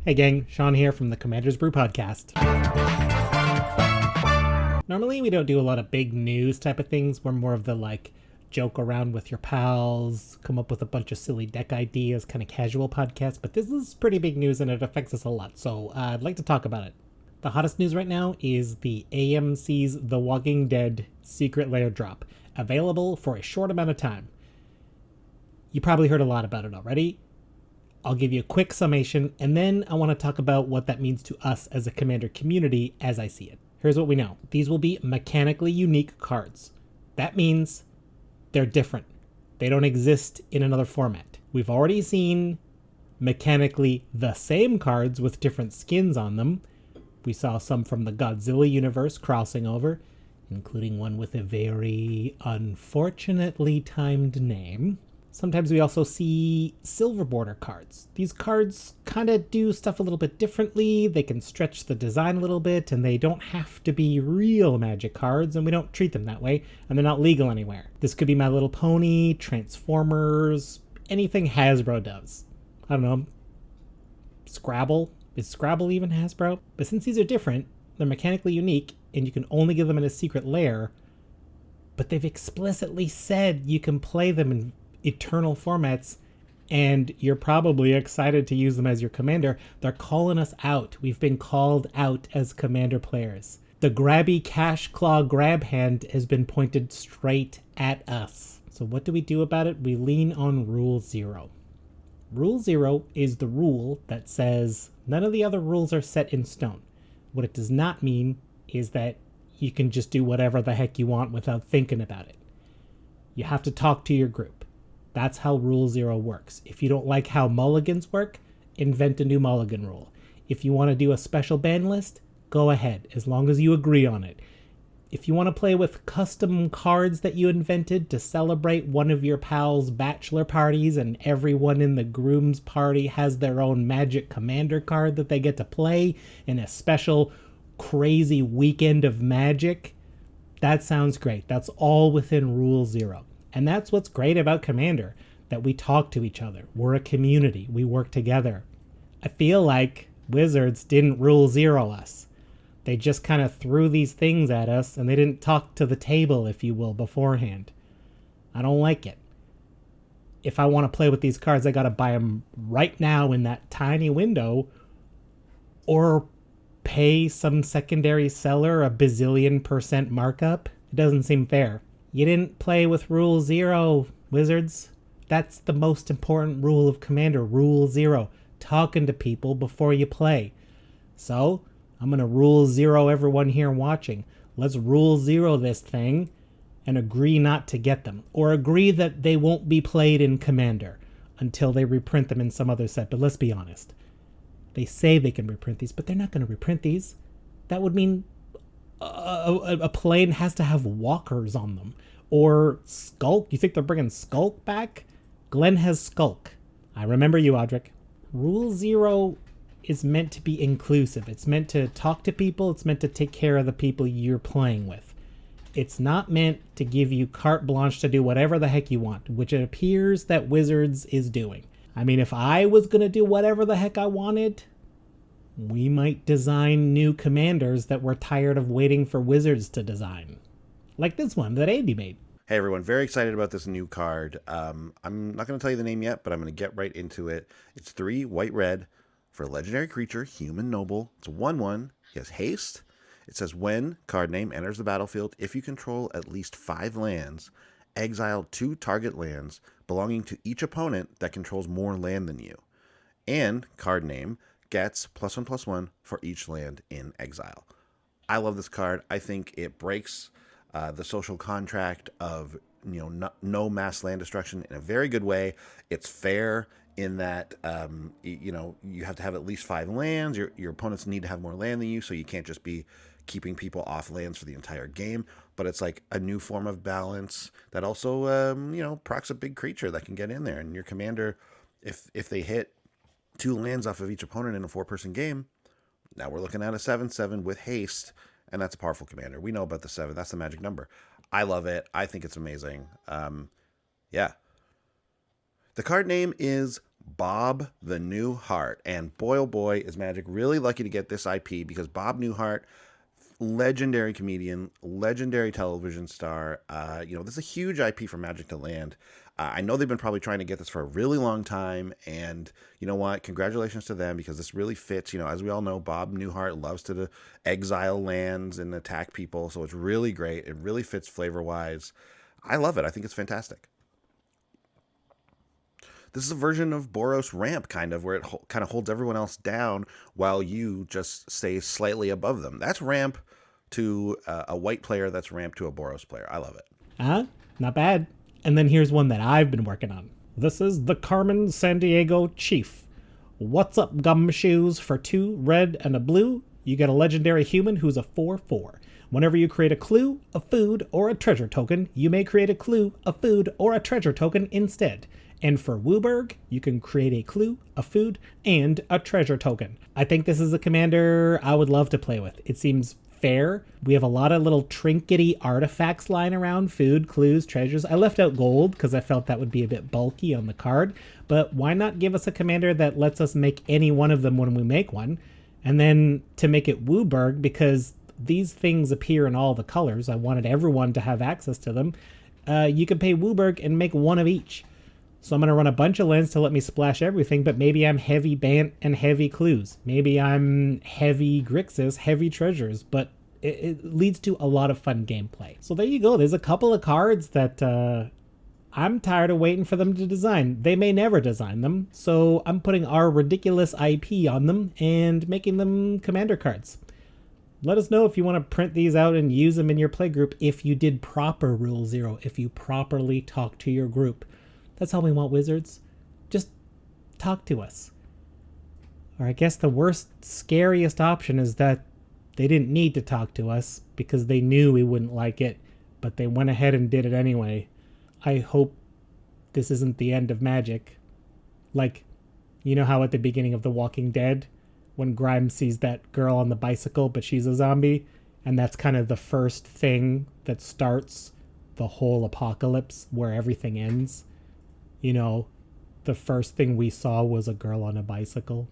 Hey gang, Sean here from the Commander's Brew podcast. Normally we don't do a lot of big news type of things. We're more of the joke around with your pals, come up with a bunch of silly deck ideas, kind of casual podcast, but this is pretty big news and it affects us a lot, so I'd like to talk about it. The hottest news right now is the AMC's The Walking Dead Secret Lair drop, available for a short amount of time. You probably heard a lot about it already. I'll give you a quick summation, and then I want to talk about what that means to us as a Commander community as I see it. Here's what we know. These will be mechanically unique cards. That means they're different. They don't exist in another format. We've already seen mechanically the same cards with different skins on them. We saw some from the Godzilla universe crossing over, including one with a very unfortunately timed name. Sometimes we also see silver border cards. These cards kind of do stuff a little bit differently. They can stretch the design a little bit, and they don't have to be real Magic cards, and we don't treat them that way, and they're not legal anywhere. This could be My Little Pony, Transformers, anything Hasbro does. I don't know, Scrabble? Is Scrabble even Hasbro? But since these are different, they're mechanically unique, and you can only give them in a secret lair, but they've explicitly said you can play them in eternal formats, and you're probably excited to use them as your commander. They're calling us out. We've been called out as commander players. The grabby cash claw grab hand has been pointed straight at us. So what do we do about it? We lean on Rule 0. Rule 0 is the rule that says none of the other rules are set in stone. What it does not mean is that you can just do whatever the heck you want without thinking about it. You have to talk to your group. That's how Rule 0 works. If you don't like how mulligans work, invent a new mulligan rule. If you want to do a special ban list, go ahead, as long as you agree on it. If you want to play with custom cards that you invented to celebrate one of your pals' bachelor parties and everyone in the groom's party has their own Magic Commander card that they get to play in a special crazy weekend of Magic, that sounds great. That's all within Rule 0. And that's what's great about Commander, that we talk to each other. We're a community. We work together. I feel like Wizards didn't Rule 0 us. They just kind of threw these things at us, and they didn't talk to the table, if you will, beforehand. I don't like it. If I want to play with these cards, I got to buy them right now in that tiny window, or pay some secondary seller a bazillion% markup. It doesn't seem fair. You didn't play with Rule 0, Wizards. That's the most important rule of Commander, Rule 0. Talking to people before you play. So, I'm going to Rule 0 everyone here watching. Let's Rule 0 this thing and agree not to get them. Or agree that they won't be played in Commander until they reprint them in some other set. But let's be honest. They say they can reprint these, but they're not going to reprint these. That would mean a plane has to have walkers on them. Or Skulk. You think they're bringing Skulk back? Glenn has Skulk. I remember you, Audric. Rule 0 is meant to be inclusive. It's meant to talk to people. It's meant to take care of the people you're playing with. It's not meant to give you carte blanche to do whatever the heck you want, which it appears that Wizards is doing. I mean, if I was going to do whatever the heck I wanted, we might design new commanders that we're tired of waiting for Wizards to design. Like this one that Andy made. Hey everyone, very excited about this new card. I'm not going to tell you the name yet, but I'm going to get right into it. It's 3 white-red for a legendary creature, Human Noble. It's a 1/1. He has haste. It says when card name enters the battlefield, if you control at least 5 lands, exile 2 target lands belonging to each opponent that controls more land than you. And card name gets +1/+1 for each land in exile. I love this card. I think it breaks the social contract of no mass land destruction in a very good way. It's fair in that you have to have at least 5 lands. Your opponents need to have more land than you, so you can't just be keeping people off lands for the entire game. But it's like a new form of balance that also procs a big creature that can get in there. And your commander, if they hit 2 lands off of each opponent in a 4-person game, now we're looking at a 7/7 with haste. And that's a powerful commander. We know about the 7. That's the magic number. I love it. I think it's amazing. Yeah. The card name is Bob the Newhart. And boy, oh boy, is Magic really lucky to get this IP because Bob Newhart, legendary comedian, legendary television star. This is a huge IP for Magic to land. I know they've been probably trying to get this for a really long time, and you know what? Congratulations to them because this really fits. As we all know, Bob Newhart loves to exile lands and attack people, so it's really great. It really fits flavor wise. I love it. I think it's fantastic. This is a version of Boros Ramp, kind of, where it kind of holds everyone else down while you just stay slightly above them. That's Ramp to a white player, that's Ramp to a Boros player. I love it. Not bad. And then here's one that I've been working on. This is the Carmen Sandiego Chief. What's up, gumshoes? For 2 red and a blue, you get a legendary human who's a 4/4. Whenever you create a clue, a food, or a treasure token, you may create a clue, a food, or a treasure token instead. And for Wooburg, you can create a clue, a food, and a treasure token. I think this is a commander I would love to play with. It seems fair. We have a lot of little trinkety artifacts lying around, food, clues, treasures. I left out gold because I felt that would be a bit bulky on the card, but why not give us a commander that lets us make any one of them when we make one? And then to make it Wooburg, because these things appear in all the colors, I wanted everyone to have access to them, you can pay Wooburg and make one of each. So I'm going to run a bunch of lands to let me splash everything, but maybe I'm heavy Bant and heavy clues. Maybe I'm heavy Grixis, heavy treasures, but it leads to a lot of fun gameplay. So there you go. There's a couple of cards that I'm tired of waiting for them to design. They may never design them, so I'm putting our ridiculous IP on them and making them commander cards. Let us know if you want to print these out and use them in your playgroup if you did proper Rule Zero, if you properly talk to your group. That's all we want, Wizards. Just talk to us. Or I guess the worst, scariest option is that they didn't need to talk to us because they knew we wouldn't like it, but they went ahead and did it anyway. I hope this isn't the end of Magic. Like, you know how at the beginning of The Walking Dead, when Grimes sees that girl on the bicycle, but she's a zombie, and that's kind of the first thing that starts the whole apocalypse where everything ends. The first thing we saw was a girl on a bicycle.